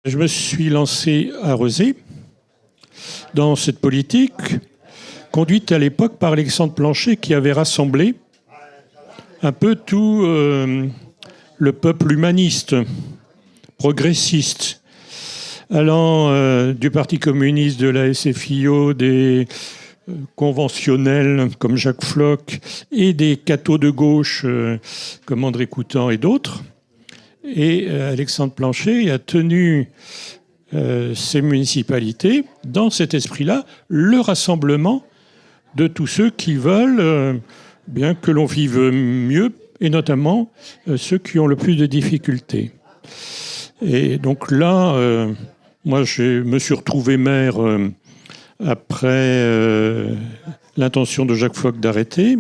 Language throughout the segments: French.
Je me suis lancé à Rezé dans cette politique conduite à l'époque par Alexandre Plancher, qui avait rassemblé un peu tout le peuple humaniste, progressiste, allant du Parti communiste, de la SFIO, des conventionnels comme Jacques Floch et des cathos de gauche comme André Coutan et d'autres. Et Alexandre Plancher a tenu ces municipalités dans cet esprit-là, le rassemblement de tous ceux qui veulent bien que l'on vive mieux, et notamment ceux qui ont le plus de difficultés. Et donc là, moi je me suis retrouvé maire après l'intention de Jacques Floch d'arrêter.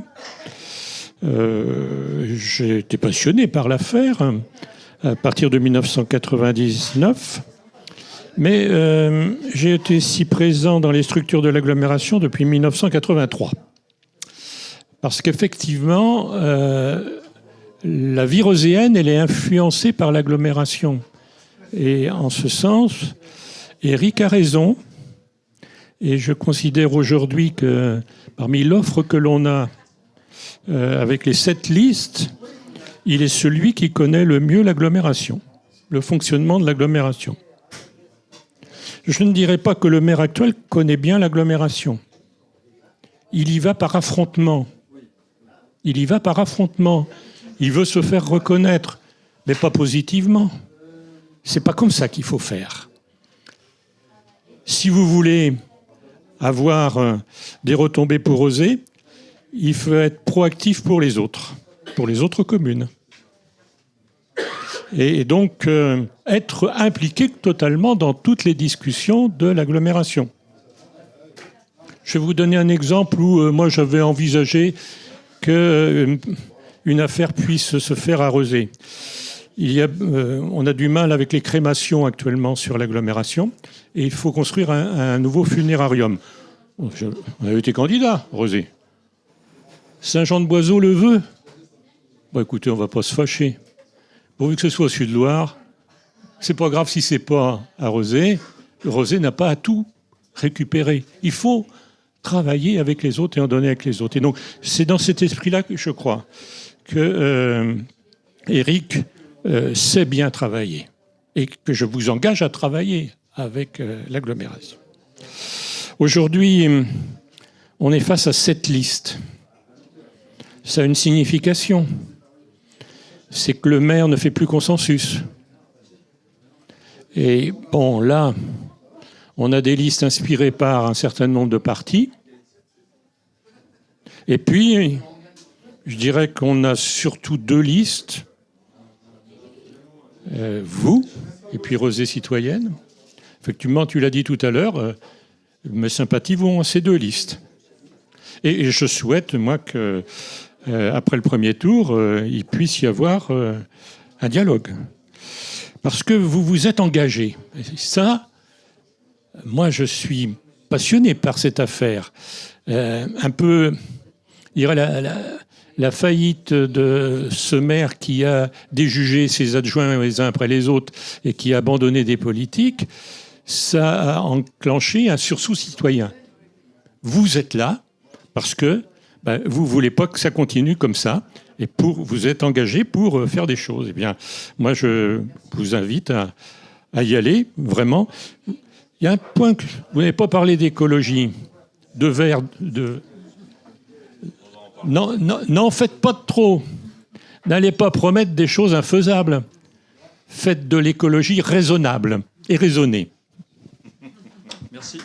J'ai été passionné par l'affaire à partir de 1999. Mais j'ai été si présent dans les structures de l'agglomération depuis 1983. Parce qu'effectivement, la vie roséenne, elle est influencée par l'agglomération. Et en ce sens, Éric a raison. Et je considère aujourd'hui que parmi l'offre que l'on a avec les 7 listes, il est celui qui connaît le mieux l'agglomération, le fonctionnement de l'agglomération. Je ne dirais pas que le maire actuel connaît bien l'agglomération. Il y va par affrontement. Il y va par affrontement. Il veut se faire reconnaître, mais pas positivement. C'est pas comme ça qu'il faut faire. Si vous voulez avoir des retombées pour Rezé, il faut être proactif pour les autres communes. Et donc être impliqué totalement dans toutes les discussions de l'agglomération. Je vais vous donner un exemple où moi j'avais envisagé qu'une affaire puisse se faire à Rezé. On a du mal avec les crémations actuellement sur l'agglomération et il faut construire un nouveau funérarium. On avait été candidat, Rezé. Saint-Jean-de-Boiseau le veut. Bon, écoutez, on ne va pas se fâcher. Pourvu que ce soit au Sud-Loire, c'est pas grave si c'est pas à Rezé. Rezé n'a pas à tout récupérer. Il faut travailler avec les autres et en donner avec les autres. Et donc, c'est dans cet esprit-là que je crois que Éric sait bien travailler et que je vous engage à travailler avec l'agglomération. Aujourd'hui, on est face à 7 listes. Ça a une signification. C'est que le maire ne fait plus consensus. Et bon, là, on a des listes inspirées par un certain nombre de partis. Et puis, je dirais qu'on a surtout 2 listes. Vous, et puis Rezé Citoyenne. Effectivement, tu l'as dit tout à l'heure, mes sympathies vont à ces 2 listes. Et je souhaite, moi, que après le premier tour, il puisse y avoir un dialogue. Parce que vous vous êtes engagé. Et ça, moi, je suis passionné par cette affaire. Un peu, je dirais, la faillite de ce maire qui a déjugé ses adjoints les uns après les autres et qui a abandonné des politiques, ça a enclenché un sursaut citoyen. Vous êtes là parce que vous ne voulez pas que ça continue comme ça et vous êtes engagé pour faire des choses. Eh bien, moi, je vous invite à y aller, vraiment. Il y a un point que vous n'avez pas parlé d'écologie, de verre, Non, faites pas de trop. N'allez pas promettre des choses infaisables. Faites de l'écologie raisonnable et raisonnée. Merci.